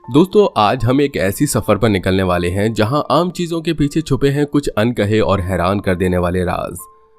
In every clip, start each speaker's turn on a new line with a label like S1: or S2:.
S1: दोस्तों आज हम एक ऐसी सफर पर निकलने वाले हैं जहां आम चीजों के पीछे छुपे हैं कुछ अनकहे और हैरान कर देने वाले राज।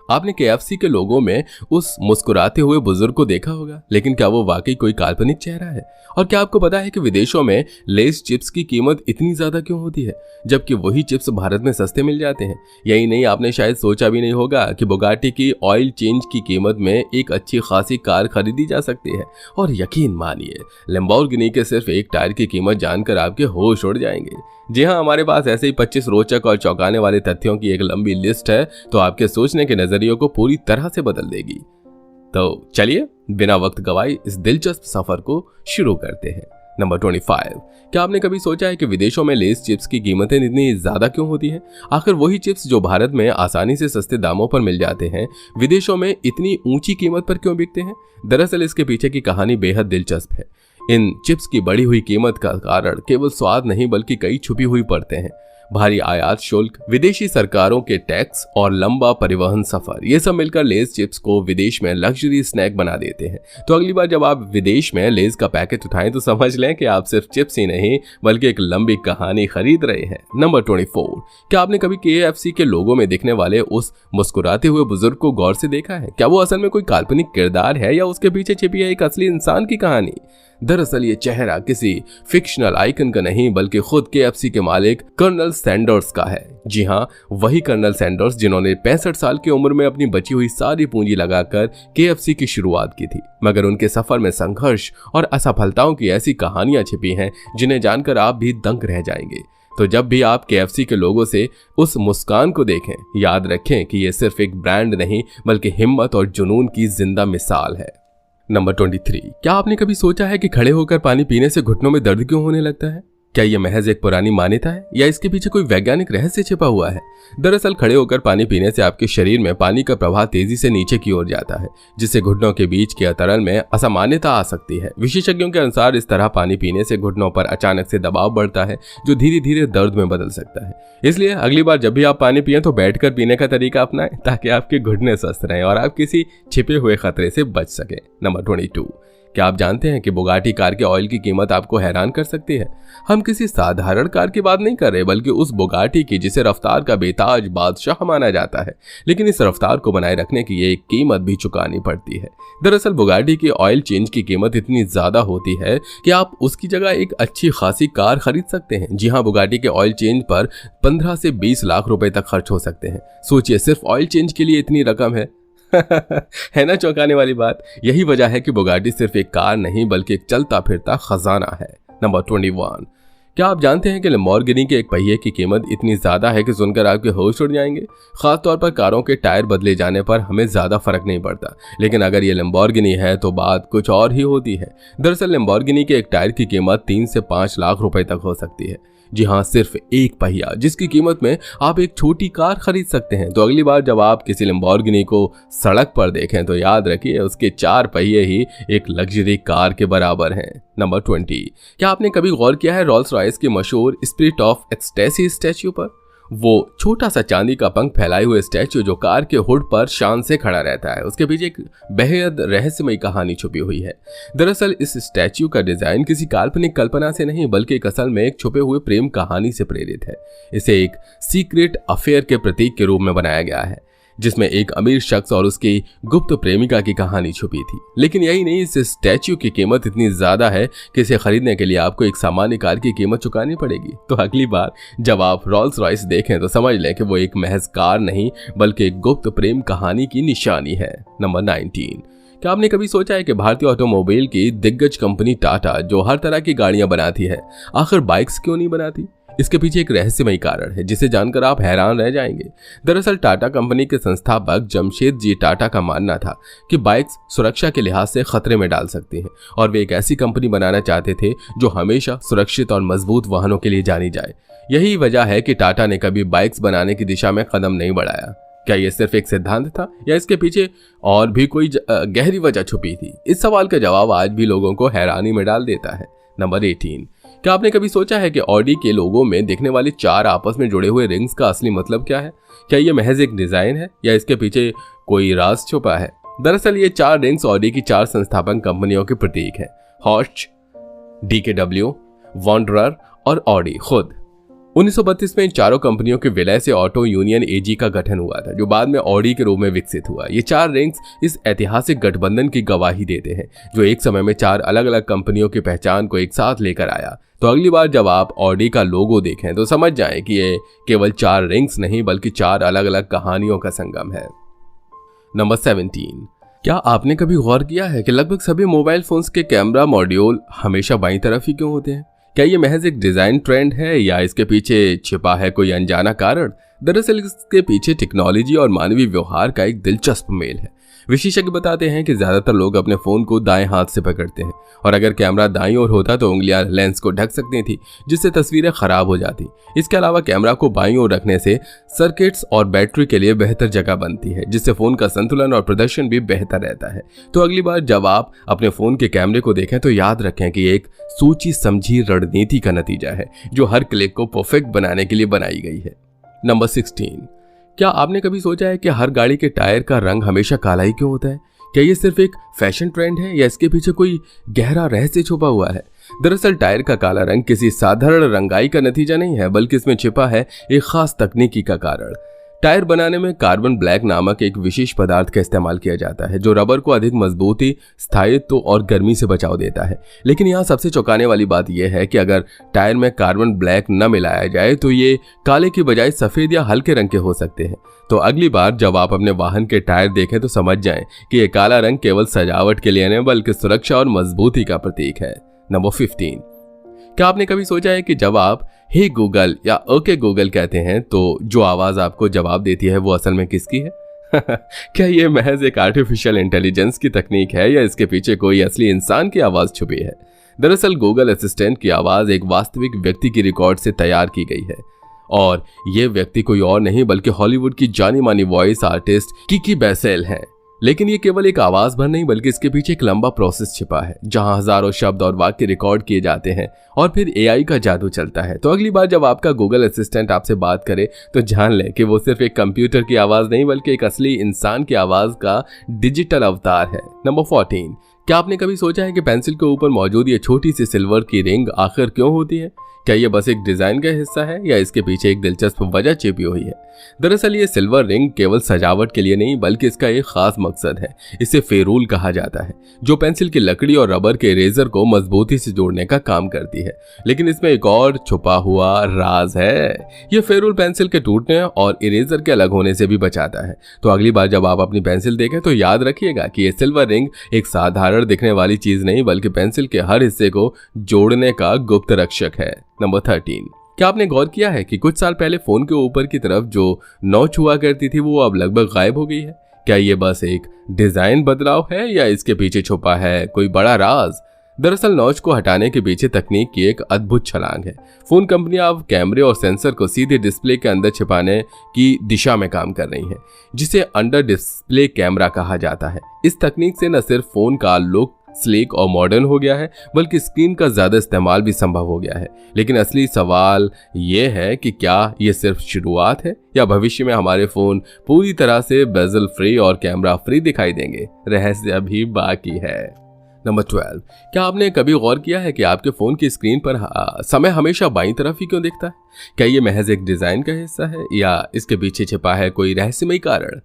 S1: आपने केएफसी के लोगों में उस मुस्कुराते हुए बुजुर्ग को देखा होगा, लेकिन क्या वो वाकई कोई काल्पनिक चेहरा है? और क्या आपको पता है कि विदेशों में लेस चिप्स की कीमत इतनी ज्यादा क्यों होती है, जबकि वही चिप्स भारत में सस्ते मिल जाते हैं? यही नहीं, आपने शायद सोचा भी नहीं होगा कि बुगाटी की ऑयल चेंज की कीमत में एक अच्छी खासी कार खरीदी जा सकती है। और यकीन मानिए, लैम्बोर्गिनी के सिर्फ एक टायर की कीमत जानकर आपके होश उड़ जाएंगे। जी हाँ, हमारे पास ऐसे ही 25 रोचक और चौंकाने वाले तथ्यों की एक लंबी लिस्ट है, तो आपके सोचने के नजरियों को पूरी तरह से बदल देगी। तो चलिए बिना वक्त गवाए इस दिलचस्प सफर को शुरू करते हैं। नंबर 25। क्या आपने कभी सोचा है कि विदेशों में लेस चिप्स की कीमतें इतनी ज्यादा क्यों होती हैं? आखिर वही चिप्स जो भारत में आसानी से सस्ते दामों पर मिल जाते हैं, विदेशों में इतनी ऊंची कीमत पर क्यों बिकते हैं? दरअसल इसके पीछे की कहानी बेहद दिलचस्प है। इन चिप्स की बढ़ी हुई कीमत का कारण केवल स्वाद नहीं बल्कि कई छुपी हुई परतें हैं। भारी आयात शुल्क, विदेशी सरकारों के टैक्स और लंबा परिवहन सफर, ये सब मिलकर लेस चिप्स को विदेश में लग्जरी स्नैक बना देते हैं। तो अगली बार जब आप विदेश में लेस का पैकेट उठाएं तो समझ लें कि आप सिर्फ चिप्स ही नहीं बल्कि एक लंबी कहानी खरीद रहे हैं। नंबर 24। क्या आपने कभी केएफसी के लोगों में दिखने वाले उस मुस्कुराते हुए बुजुर्ग को गौर से देखा है? क्या वो असल में कोई काल्पनिक किरदार है या उसके पीछे छिपी है एक असली इंसान की कहानी? दरअसल ये चेहरा किसी फिक्शनल आइकन का नहीं बल्कि खुद केएफसी के मालिक कर्नल सैंडर्स का है। जी हाँ, वही कर्नल सैंडर्स जिन्होंने 65 साल की उम्र में अपनी बची हुई सारी पूंजी लगाकर केएफसी की शुरुआत की थी। मगर उनके सफर में संघर्ष और असफलताओं की ऐसी कहानियां छिपी हैं जिन्हें जानकर आप भी दंग रह जाएंगे। तो जब भी आप केएफसी के लोगों से उस मुस्कान को देखें, याद रखें कि ये सिर्फ एक ब्रांड नहीं बल्कि हिम्मत और जुनून की जिंदा मिसाल है। नंबर 23। क्या आपने कभी सोचा है कि खड़े होकर पानी पीने से घुटनों में दर्द क्यों होने लगता है? क्या यह महज एक पुरानी मान्यता है या इसके पीछे कोई वैज्ञानिक रहस्य छिपा हुआ है? दरअसल खड़े होकर पानी पीने से आपके शरीर में पानी का प्रवाह तेजी से नीचे की ओर जाता है, जिससे घुटनों के बीच के तरल में असामान्यता आ सकती है। विशेषज्ञों के अनुसार इस तरह पानी पीने से घुटनों पर अचानक से दबाव बढ़ता है, जो धीरे धीरे दर्द में बदल सकता है। इसलिए अगली बार जब भी आप पानी पिएं तो बैठकर पीने का तरीका अपनाएं, ताकि आपके घुटने स्वस्थ रहें और आप किसी छिपे हुए खतरे से बच सकें। नंबर 22। क्या आप जानते हैं कि बुगाटी कार के ऑयल की कीमत आपको हैरान कर सकती है? हम किसी साधारण कार की बात नहीं कर रहे बल्कि उस बुगाटी की जिसे रफ्तार का बेताज बादशाह माना जाता है, लेकिन इस रफ्तार को बनाए रखने की ये कीमत भी चुकानी पड़ती है। दरअसल बुगाटी की ऑयल चेंज की कीमत इतनी ज्यादा होती है कि आप उसकी जगह एक अच्छी खासी कार खरीद सकते हैं। जी हाँ, बुगाटी के ऑयल चेंज पर 15 से 20 लाख रुपए तक खर्च हो सकते हैं। सोचिए, सिर्फ ऑयल चेंज के लिए इतनी रकम है। है ना चौंकाने वाली बात? यही वजह है कि बुगाटी सिर्फ एक कार नहीं बल्कि एक चलता फिरता खजाना है। नंबर 21। क्या आप जानते हैं कि लैम्बोर्गिनी के एक पहिए की कीमत इतनी ज्यादा है कि सुनकर आपके होश उड़ जाएंगे? खासतौर पर कारों के टायर बदले जाने पर हमें ज्यादा फर्क नहीं पड़ता, लेकिन अगर ये लैम्बोर्गिनी है तो बात कुछ और ही होती है। दरअसल लैम्बोर्गिनी के एक टायर की कीमत 3 से 5 लाख रुपए तक हो सकती है। जी हाँ, सिर्फ एक पहिया, जिसकी कीमत में आप एक छोटी कार खरीद सकते हैं। तो अगली बार जब आप किसी लैम्बोर्गिनी को सड़क पर देखें तो याद रखिए उसके 4 पहिए ही एक लग्जरी कार के बराबर हैं। नंबर 20। क्या आपने कभी गौर किया है रोल्स रॉयस के मशहूर स्पिरिट ऑफ एक्सटेसी स्टैच्यू पर? वो छोटा सा चांदी का पंख फैलाए हुए स्टैच्यू जो कार के हुड पर शान से खड़ा रहता है, उसके पीछे एक बेहद रहस्यमयी कहानी छुपी हुई है। दरअसल इस स्टैच्यू का डिजाइन किसी काल्पनिक कल्पना से नहीं बल्कि एक असल में एक छुपे हुए प्रेम कहानी से प्रेरित है। इसे एक सीक्रेट अफेयर के प्रतीक के रूप में बनाया गया है, जिसमें एक अमीर शख्स और उसकी गुप्त प्रेमिका की कहानी छुपी थी। लेकिन यही नहीं, इस स्टैच्यू की कीमत इतनी ज्यादा है कि इसे खरीदने के लिए आपको एक सामान्य कार की कीमत चुकानी पड़ेगी। तो अगली बार जब आप रोल्स रॉयस देखें तो समझ लें कि वो एक महज कार नहीं बल्कि एक गुप्त प्रेम कहानी की निशानी है। नंबर 19। क्या आपने कभी सोचा है कि भारतीय ऑटोमोबाइल की दिग्गज कंपनी टाटा, जो हर तरह की गाड़ियां बनाती है, आखिर बाइक्स क्यों नहीं बनाती? इसके पीछे एक रहस्यमयी कारण है जिसे जानकर आप हैरान रह जाएंगे। दरअसल टाटा कंपनी के संस्थापक जमशेद जी टाटा का मानना था कि बाइक्स सुरक्षा के लिहाज से खतरे में डाल सकती हैं और वे एक ऐसी कंपनी बनाना चाहते थे जो हमेशा सुरक्षित और मजबूत वाहनों के लिए जानी जाए। यही वजह है कि टाटा ने कभी बाइक्स बनाने की दिशा में कदम नहीं बढ़ाया। क्या यह सिर्फ एक सिद्धांत था या इसके पीछे और भी कोई गहरी वजह छुपी थी? इस सवाल का जवाब आज भी लोगों को हैरानी में डाल देता है। नंबर 18। क्या आपने कभी सोचा है कि ऑडी के लोगों में दिखने वाले 4 आपस में जुड़े हुए रिंग्स का असली मतलब क्या है? क्या ये महज एक डिजाइन है या इसके पीछे कोई राज छुपा है? दरअसल ये 4 रिंग्स ऑडी की 4 संस्थापक कंपनियों के प्रतीक हैं। हॉर्च, DKW, वॉन्डरर और ऑडी खुद। 1932 में इन चारों कंपनियों के विलय से ऑटो यूनियन एजी का गठन हुआ था, जो बाद में ऑडी के रूप में विकसित हुआ। ये 4 रिंग्स इस ऐतिहासिक गठबंधन की गवाही देते हैं, जो एक समय में 4 अलग अलग कंपनियों की पहचान को एक साथ लेकर आया। तो अगली बार जब आप ऑडी का लोगो देखें तो समझ जाएं कि ये केवल 4 रिंग्स नहीं बल्कि 4 अलग अलग कहानियों का संगम है। नंबर 17। क्या आपने कभी गौर किया है कि लगभग सभी मोबाइल फोन्स के कैमरा मॉड्यूल हमेशा बाईं तरफ ही क्यों होते हैं? क्या ये महज एक डिजाइन ट्रेंड है या इसके पीछे छिपा है कोई अनजाना कारण? दरअसल इसके पीछे टेक्नोलॉजी और मानवीय व्यवहार का एक दिलचस्प मेल है। विशेषज्ञ बताते हैं कि ज्यादातर लोग अपने फोन को दाएं हाथ से पकड़ते हैं और अगर कैमरा दाईं ओर होता तो उंगलियां लेंस को ढक सकती थी, जिससे तस्वीरें खराब हो जाती। इसके अलावा कैमरा को बाईं ओर रखने से सर्किट्स और बैटरी के लिए बेहतर जगह बनती है, जिससे फोन का संतुलन और प्रदर्शन भी बेहतर रहता है। तो अगली बार जब आप अपने फोन के कैमरे को देखें तो याद रखें कि एक सोची समझी रणनीति का नतीजा है, जो हर क्लिक को परफेक्ट बनाने के लिए बनाई गई है। नंबर 16। क्या आपने कभी सोचा है कि हर गाड़ी के टायर का रंग हमेशा काला ही क्यों होता है? क्या ये सिर्फ एक फैशन ट्रेंड है या इसके पीछे कोई गहरा रहस्य छुपा हुआ है? दरअसल टायर का काला रंग किसी साधारण रंगाई का नतीजा नहीं है, बल्कि इसमें छिपा है एक खास तकनीकी का कारण। टायर बनाने में कार्बन ब्लैक नामक एक विशेष पदार्थ का इस्तेमाल किया जाता है, जो रबर को अधिक मजबूती, स्थायित्व और गर्मी से बचाव देता है। लेकिन यहाँ सबसे चौंकाने वाली बात यह है कि अगर टायर में कार्बन ब्लैक न मिलाया जाए तो ये काले की बजाय सफेद या हल्के रंग के हो सकते हैं। तो अगली बार जब आप अपने वाहन के टायर देखें तो समझ जाएं कि ये काला रंग केवल सजावट के लिए नहीं बल्कि सुरक्षा और मजबूती का प्रतीक है। नंबर 15। क्या आपने कभी सोचा है कि जब आप हे गूगल या ओके गूगल कहते हैं तो जो आवाज आपको जवाब देती है वो असल में किसकी है? क्या ये महज एक आर्टिफिशियल इंटेलिजेंस की तकनीक है या इसके पीछे कोई असली इंसान की आवाज छुपी है? दरअसल गूगल असिस्टेंट की आवाज एक वास्तविक व्यक्ति की रिकॉर्ड से तैयार की गई है और ये व्यक्ति कोई और नहीं बल्कि हॉलीवुड की जानी मानी वॉइस आर्टिस्ट किकी बेसेल है। लेकिन ये केवल एक आवाज भर नहीं बल्कि इसके पीछे एक लंबा प्रोसेस छिपा है, जहां हजारों शब्द और वाक्य रिकॉर्ड किए जाते हैं और फिर एआई का जादू चलता है। तो अगली बार जब आपका गूगल असिस्टेंट आपसे बात करे तो जान लें कि वो सिर्फ एक कंप्यूटर की आवाज नहीं बल्कि एक असली इंसान की आवाज का डिजिटल अवतार है। नंबर 14। क्या आपने कभी सोचा है कि पेंसिल के ऊपर मौजूद ये छोटी सी सिल्वर की रिंग आखिर क्यों होती है? क्या ये बस एक डिजाइन का हिस्सा है या इसके पीछे एक दिलचस्प वजह छिपी हुई है? दरअसल ये सिल्वर रिंग केवल सजावट के लिए नहीं बल्कि इसका एक खास मकसद है। इसे फेरूल कहा जाता है, जो पेंसिल की लकड़ी और रबर के इरेजर को मजबूती से जोड़ने का काम करती है। लेकिन इसमें एक और छुपा हुआ राज है। ये फेरूल पेंसिल के टूटने और इरेजर के अलग होने से भी बचाता है। तो अगली बार जब आप अपनी पेंसिल देखें तो याद रखिएगा कि ये सिल्वर रिंग एक साधारण दिखने वाली चीज नहीं बल्कि पेंसिल के हर हिस्से को जोड़ने का गुप्त रक्षक है। नंबर 13। क्या आपने गौर किया है कि कुछ साल पहले फोन के ऊपर की तरफ जो नॉच हुआ करती थी वो अब लगभग गायब हो गई है? क्या ये बस एक डिजाइन बदलाव है या इसके पीछे छुपा है कोई बड़ा राज? दरअसल नॉच को हटाने के पीछे तकनीक की एक अद्भुत छलांग है। फोन कंपनियां अब कैमरे और सेंसर को सीधे डिस्प्ले के अंदर छिपाने की दिशा में काम कर रही हैं, जिसे अंडर डिस्प्ले कैमरा कहा जाता है। इस तकनीक से न सिर्फ फोन का लुक स्लीक और मॉडर्न हो गया है बल्कि स्क्रीन का ज्यादा इस्तेमाल भी संभव हो गया है। लेकिन असली सवाल ये है कि क्या ये सिर्फ शुरुआत है या भविष्य में हमारे फोन पूरी तरह से बेजल फ्री और कैमरा फ्री दिखाई देंगे? रहस्य अभी बाकी है। नंबर 12। क्या आपने कभी गौर किया है कि आपके फोन की स्क्रीन पर समय हमेशा बाईं तरफ ही क्यों दिखता है? क्या ये महज एक डिजाइन का हिस्सा है या इसके पीछे छिपा है कोई रहस्यमय कारण?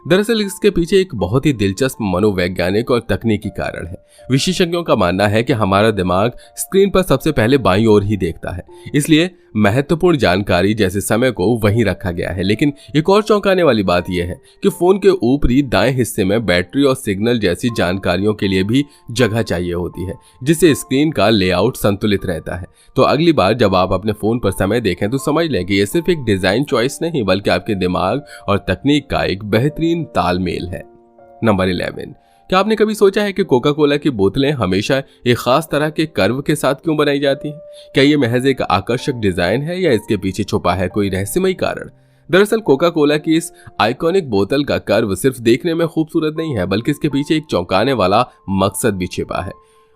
S1: दरअसल इसके पीछे एक बहुत ही दिलचस्प मनोवैज्ञानिक और तकनीकी कारण है। विशेषज्ञों का मानना है कि हमारा दिमाग स्क्रीन पर सबसे पहले बाईं ओर ही देखता है, इसलिए महत्वपूर्ण जानकारी जैसे समय को वहीं रखा गया है। लेकिन एक और चौंकाने वाली बात यह है कि फोन के ऊपरी दाएं हिस्से में बैटरी और सिग्नल जैसी जानकारियों के लिए भी जगह चाहिए होती है, जिससे स्क्रीन का लेआउट संतुलित रहता है। तो अगली बार जब आप अपने फोन पर समय देखें तो समझ लें कि यह सिर्फ एक डिजाइन चॉइस नहीं बल्कि आपके दिमाग और तकनीक का एक बेहतरीन तालमेल है। नंबर 11। क्या आपने कभी सोचा है कि कोका कोला की बोतलें हमेशा एक खास तरह के कर्व के साथ क्यों बनाई जाती हैं? क्या ये महज एक आकर्षक डिजाइन है या इसके पीछे छुपा है कोई रहस्यमय कारण? दरअसल कोका कोला की इस आइकॉनिक बोतल का कर्व सिर्फ देखने में खूबसूरत नहीं है बल्कि इसके पीछे एक चौंकाने वाला मकसद भी छिपा है।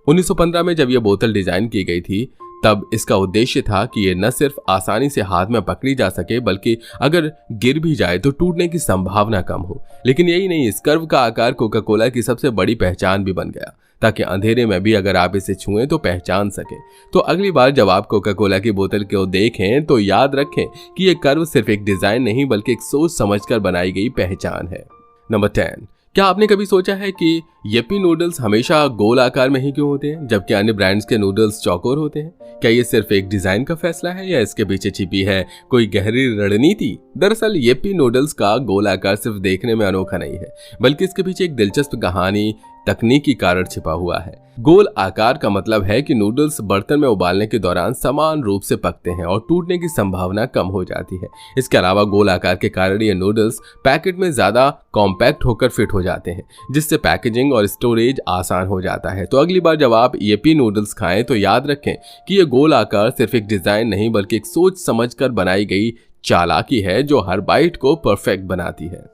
S1: 1915 में जब यह बोतल डिजाइन की गई थी तब इसका उद्देश्य था कि ये न सिर्फ आसानी से हाथ में पकड़ी जा सके बल्कि अगर गिर भी जाए तो टूटने की संभावना कम हो। लेकिन यही नहीं, इस कर्व का आकार कोका कोला की सबसे बड़ी पहचान भी बन गया। ताकि अंधेरे में भी अगर आप इसे छुएं तो पहचान सकें। तो अगली बार जब आप कोका कोला की बोतल को देखें तो याद रखें कि ये कर्व सिर्फ एक डिजाइन नहीं बल्कि एक सोच समझकर बनाई गई पहचान है। नंबर 10, क्या आपने कभी सोचा है कि यप्पी नूडल्स हमेशा गोल आकार में ही क्यों होते हैं जबकि अन्य ब्रांड्स के नूडल्स चौकोर होते हैं? क्या ये सिर्फ एक डिजाइन का फैसला है या इसके पीछे छिपी है कोई गहरी रणनीति? दरअसल यप्पी नूडल्स का गोल आकार सिर्फ देखने में अनोखा नहीं है बल्कि इसके पीछे एक दिलचस्प कहानी, तकनीकी कारण छिपा हुआ है। गोल आकार का मतलब है कि नूडल्स बर्तन में उबालने के दौरान समान रूप से पकते हैं और टूटने की संभावना कम हो जाती है। इसके अलावा गोल आकार के कारण ये नूडल्स पैकेट में ज्यादा कॉम्पैक्ट होकर फिट हो जाते हैं जिससे पैकेजिंग और स्टोरेज आसान हो जाता है। तो अगली बार जब आप यप्पी नूडल्स खाएं तो याद रखें कि ये गोल आकार सिर्फ एक डिजाइन नहीं बल्कि एक सोच समझकर बनाई गई चालाकी है जो हर बाइट को परफेक्ट बनाती है।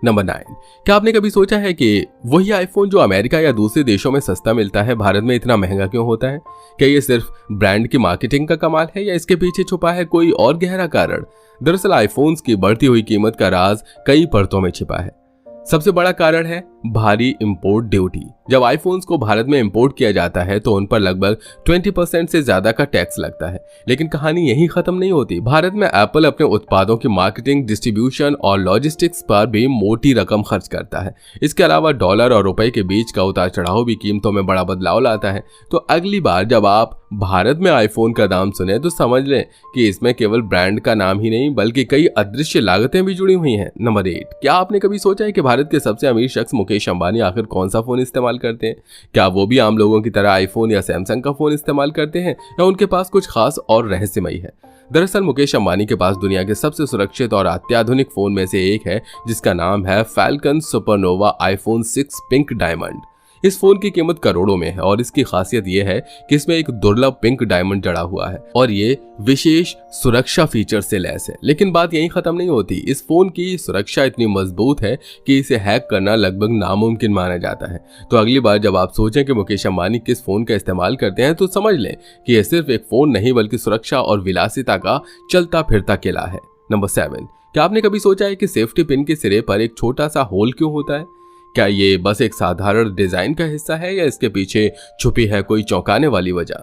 S1: नंबर 9, क्या आपने कभी सोचा है कि वही आईफोन जो अमेरिका या दूसरे देशों में सस्ता मिलता है भारत में इतना महंगा क्यों होता है? क्या ये सिर्फ ब्रांड की मार्केटिंग का कमाल है या इसके पीछे छुपा है कोई और गहरा कारण? दरअसल आईफोन्स की बढ़ती हुई कीमत का राज कई परतों में छिपा है। सबसे बड़ा कारण है भारी इंपोर्ट ड्यूटी। जब आईफोन्स को भारत में इंपोर्ट किया जाता है तो उन पर लगभग 20% से ज्यादा का टैक्स लगता है। लेकिन कहानी यहीं खत्म नहीं होती। भारत में एप्पल अपने उत्पादों की मार्केटिंग, डिस्ट्रीब्यूशन और लॉजिस्टिक्स पर भी मोटी रकम खर्च करता है। इसके अलावा डॉलर और रुपए के बीच का उतार चढ़ाव भी कीमतों में बड़ा बदलाव लाता है। तो अगली बार जब आप भारत में आईफोन का दाम सुने तो समझ लें कि इसमें केवल ब्रांड का नाम ही नहीं बल्कि कई अदृश्य लागतें भी जुड़ी हुई हैं। नंबर 8, क्या आपने कभी सोचा है कि भारत के सबसे अमीर शख्स मुकेश अंबानी आखिर कौन सा फोन इस्तेमाल करते हैं? क्या वो भी आम लोगों की तरह आईफोन या सैमसंग का फोन इस्तेमाल करते हैं या उनके पास कुछ खास और रहस्यमयी है? दरअसल मुकेश अंबानी के पास दुनिया के सबसे सुरक्षित और अत्याधुनिक फोन में से एक है जिसका नाम है falcon supernova iPhone 6 pink diamond. इस फोन की कीमत करोड़ों में है और इसकी खासियत यह है कि इसमें एक दुर्लभ पिंक डायमंड जड़ा हुआ है और ये विशेष सुरक्षा फीचर से लैस है। लेकिन बात यहीं खत्म नहीं होती। इस फोन की सुरक्षा इतनी मजबूत है कि इसे हैक करना लगभग नामुमकिन माना जाता है। तो अगली बार जब आप सोचें कि मुकेश अंबानी किस फोन का इस्तेमाल करते हैं तो समझ लें कि यह सिर्फ एक फोन नहीं बल्कि सुरक्षा और विलासिता का चलता फिरता किला है। नंबर 7, क्या आपने कभी सोचा है कि सेफ्टी पिन के सिरे पर एक छोटा सा होल क्यों होता है? क्या ये बस एक साधारण डिजाइन का हिस्सा है या इसके पीछे छुपी है कोई चौंकाने वाली वजह?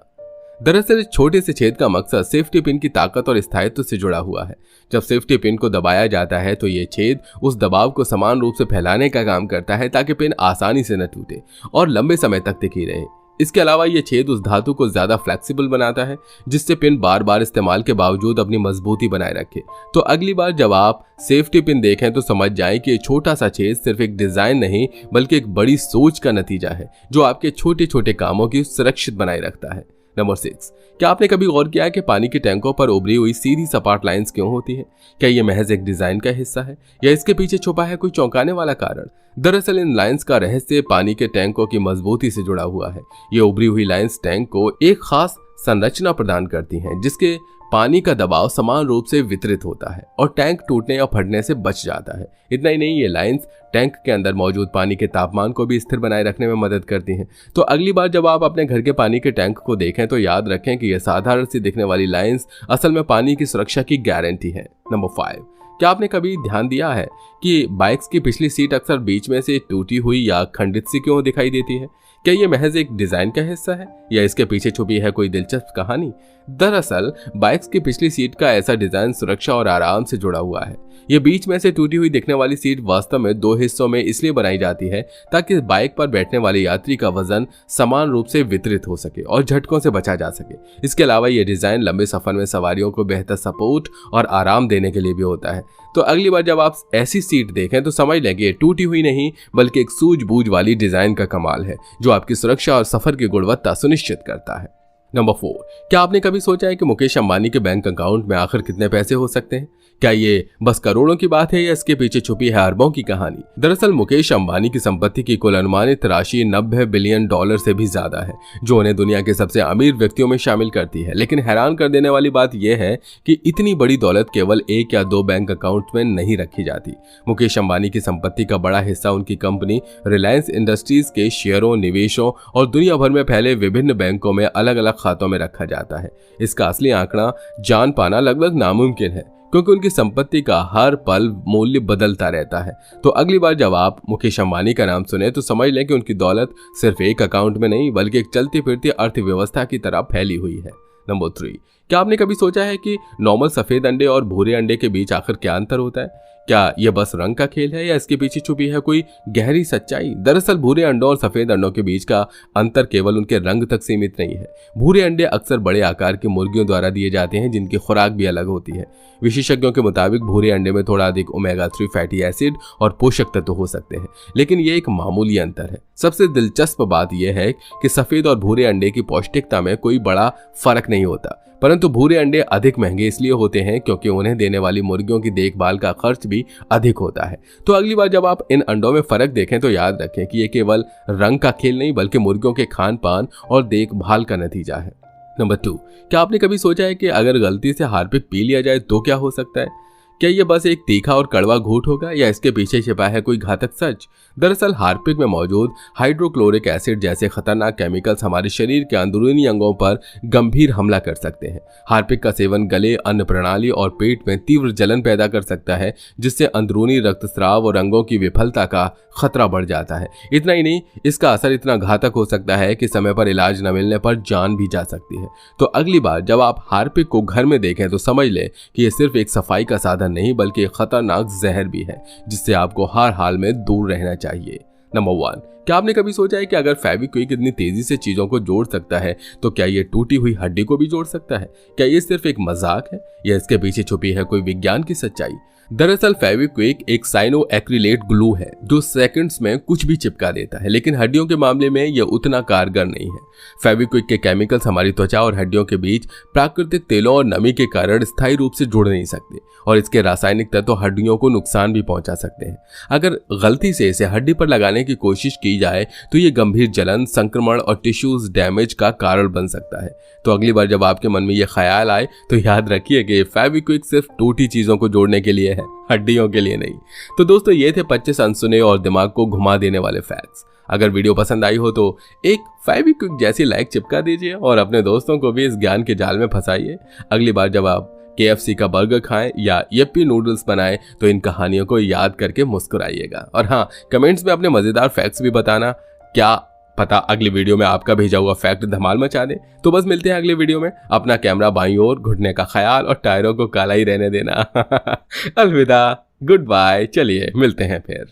S1: दरअसल इस छोटे से छेद का मकसद सेफ्टी पिन की ताकत और स्थायित्व से जुड़ा हुआ है। जब सेफ्टी पिन को दबाया जाता है तो ये छेद उस दबाव को समान रूप से फैलाने का काम करता है ताकि पिन आसानी से न टूटे और लंबे समय तक टिकी रहे। इसके अलावा ये छेद उस धातु को ज्यादा फ्लेक्सिबल बनाता है जिससे पिन बार बार इस्तेमाल के बावजूद अपनी मजबूती बनाए रखे। तो अगली बार जब आप सेफ्टी पिन देखें तो समझ जाएं कि ये छोटा सा छेद सिर्फ एक डिजाइन नहीं बल्कि एक बड़ी सोच का नतीजा है जो आपके छोटे छोटे कामों की सुरक्षित बनाए रखता है। नंबर 6, क्या आपने कभी गौर किया है कि पानी के टैंकों पर उभरी हुई सीधी सपाट लाइंस क्यों होती है? क्या ये महज एक डिजाइन का हिस्सा है या इसके पीछे छुपा है कोई चौंकाने वाला कारण? दरअसल इन लाइंस का रहस्य पानी के टैंकों की मजबूती से जुड़ा हुआ है। ये उभरी हुई लाइंस टैंक को एक खास संरचना प्रदान करती हैं जिसके पानी का दबाव समान रूप से वितरित होता है और टैंक टूटने या फटने से बच जाता है। इतना ही नहीं, ये लाइंस टैंक के अंदर मौजूद पानी के तापमान को भी स्थिर बनाए रखने में मदद करती हैं। तो अगली बार जब आप अपने घर के पानी के टैंक को देखें तो याद रखें कि यह साधारण सी दिखने वाली लाइंस असल में पानी की सुरक्षा की गारंटी है। नंबर 5, क्या आपने कभी ध्यान दिया है कि बाइक्स की पिछली सीट अक्सर बीच में से टूटी हुई या खंडित सी क्यों दिखाई देती है? क्या ये महज एक डिजाइन का हिस्सा है या इसके पीछे छुपी है कोई दिलचस्प कहानी? दरअसल बाइक्स की पिछली सीट का ऐसा डिजाइन सुरक्षा और आराम से जुड़ा हुआ है। ये बीच में से टूटी हुई दिखने वाली सीट वास्तव में 2 हिस्सों में इसलिए बनाई जाती है ताकि बाइक पर बैठने वाले यात्री का वजन समान रूप से वितरित हो सके और झटकों से बचा जा सके। इसके अलावा ये डिजाइन लंबे सफर में सवारियों को बेहतर सपोर्ट और आराम देने के लिए भी होता है। तो अगली बार जब आप ऐसी सीट देखें तो समझ लें कि ये टूटी हुई नहीं बल्कि एक सूझबूझ वाली डिजाइन का कमाल है जो आपकी सुरक्षा और सफर की गुणवत्ता सुनिश्चित करता है। नंबर 4, क्या आपने कभी सोचा है कि मुकेश अंबानी के बैंक अकाउंट में आखिर कितने पैसे हो सकते हैं? क्या ये बस करोड़ों की बात है या इसके पीछे छुपी है अरबों की कहानी? दरअसल मुकेश अंबानी की संपत्ति की कुल अनुमानित राशि $90 बिलियन से भी ज्यादा है जो उन्हें दुनिया के सबसे अमीर व्यक्तियों में शामिल करती है। लेकिन हैरान कर देने वाली बात यह है कि इतनी बड़ी दौलत केवल 1 या 2 बैंक अकाउंट में नहीं रखी जाती। मुकेश अंबानी की संपत्ति का बड़ा हिस्सा उनकी कंपनी रिलायंस इंडस्ट्रीज के शेयरों, निवेशों और दुनिया भर में फैले विभिन्न बैंकों में अलग अलग खातों में रखा जाता है। इसका असली आंकड़ा जान पाना लगभग नामुमकिन है क्योंकि उनकी संपत्ति का हर पल मूल्य बदलता रहता है। तो अगली बार जब आप मुकेश अंबानी का नाम सुने तो समझ लें कि उनकी दौलत सिर्फ एक अकाउंट में नहीं बल्कि एक चलती फिरती अर्थव्यवस्था की तरह फैली हुई है। नंबर 3, क्या आपने कभी सोचा है कि नॉर्मल सफेद अंडे और भूरे अंडे के बीच आखिर क्या अंतर होता है? क्या यह बस रंग का खेल है या इसके पीछे छुपी है कोई गहरी सच्चाई? दरअसल भूरे अंडों और सफेद अंडों के बीच का अंतर केवल उनके रंग तक सीमित नहीं है। भूरे अंडे अक्सर बड़े आकार की मुर्गियों द्वारा दिए जाते हैं जिनकी खुराक भी अलग होती है। विशेषज्ञों के मुताबिक भूरे अंडे में थोड़ा अधिक ओमेगा 3 फैटी एसिड और पोषक तत्व हो सकते हैं, लेकिन ये एक मामूली अंतर है। सबसे दिलचस्प बात यह है कि सफेद और भूरे अंडे की पौष्टिकता में कोई बड़ा फर्क नहीं होता, परंतु भूरे अंडे अधिक महंगे इसलिए होते हैं क्योंकि उन्हें देने वाली मुर्गियों की देखभाल का खर्च भी अधिक होता है। तो अगली बार जब आप इन अंडों में फर्क देखें तो याद रखें कि ये केवल रंग का खेल नहीं बल्कि मुर्गियों के खान पान और देखभाल का नतीजा है। नंबर 2, क्या आपने कभी सोचा है कि अगर गलती से हार्पिक पी लिया जाए तो क्या हो सकता है? क्या ये बस एक तीखा और कड़वा घूंट होगा या इसके पीछे छिपा है कोई घातक सच? दरअसल हार्पिक में मौजूद हाइड्रोक्लोरिक एसिड जैसे खतरनाक केमिकल्स हमारे शरीर के अंदरूनी अंगों पर गंभीर हमला कर सकते हैं। हार्पिक का सेवन गले, अन्न प्रणाली और पेट में तीव्र जलन पैदा कर सकता है, जिससे अंदरूनी रक्तस्राव और अंगों की विफलता का खतरा बढ़ जाता है। इतना ही नहीं, इसका असर इतना घातक हो सकता है कि समय पर इलाज न मिलने पर जान भी जा सकती है। तो अगली बार जब आप हार्पिक को घर में देखें तो समझ लें कि यह सिर्फ एक सफाई का साधन नहीं बल्कि एक खतरनाक जहर भी है, जिससे आपको हर हाल में दूर रहना चाहिए। नंबर 1, क्या आपने कभी सोचा है कि अगर फेविक्विक इतनी तेजी से चीजों को जोड़ सकता है तो क्या ये टूटी हुई हड्डी को भी जोड़ सकता है? क्या ये सिर्फ एक मजाक है या इसके पीछे छुपी है कोई विज्ञान की सच्चाई? दरअसल फेविक्विक एक साइनो एक्रिलेट ग्लू है जो सेकंड्स में कुछ भी चिपका देता है, लेकिन हड्डियों के मामले में यह उतना कारगर नहीं है। फेविक्विक के केमिकल्स हमारी त्वचा और हड्डियों के बीच प्राकृतिक तेलों और नमी के कारण स्थायी रूप से जुड़ नहीं सकते और इसके रासायनिक तत्व हड्डियों को नुकसान भी पहुंचा सकते हैं। अगर गलती से इसे हड्डी पर लगाने की कोशिश की जाए तो ये गंभीर जलन, संक्रमण और टिश्यूज डैमेज का कारण बन सकता है। तो अगली बार जब आपके मन में ये ख्याल आए तो याद रखिए कि फेविक्विक सिर्फ टूटी चीजों को जोड़ने के लिए है, हड्डियों के लिए नहीं। तो दोस्तों, ये थे 25 अनसुने और दिमाग को घुमा देने वाले फैक्ट्स। अगर वीडियो पसंद आई हो तो एक फेविक्विक जैसी लाइक चिपका दीजिए और अपने दोस्तों को भी इस ज्ञान के जाल में फंसाइए। अगली बार जब आप KFC का बर्गर खाएं या यप्पी नूडल्स बनाएं तो इन कहानियों को याद करके मुस्कुराइएगा। और हाँ, कमेंट्स में अपने मजेदार फैक्ट्स भी बताना, क्या पता अगली वीडियो में आपका भेजा हुआ फैक्ट धमाल मचा दे। तो बस मिलते हैं अगले वीडियो में। अपना कैमरा बाईं ओर, घुटने का ख्याल और टायरों को काला ही रहने देना। अलविदा, गुड बाय, चलिए मिलते हैं फिर।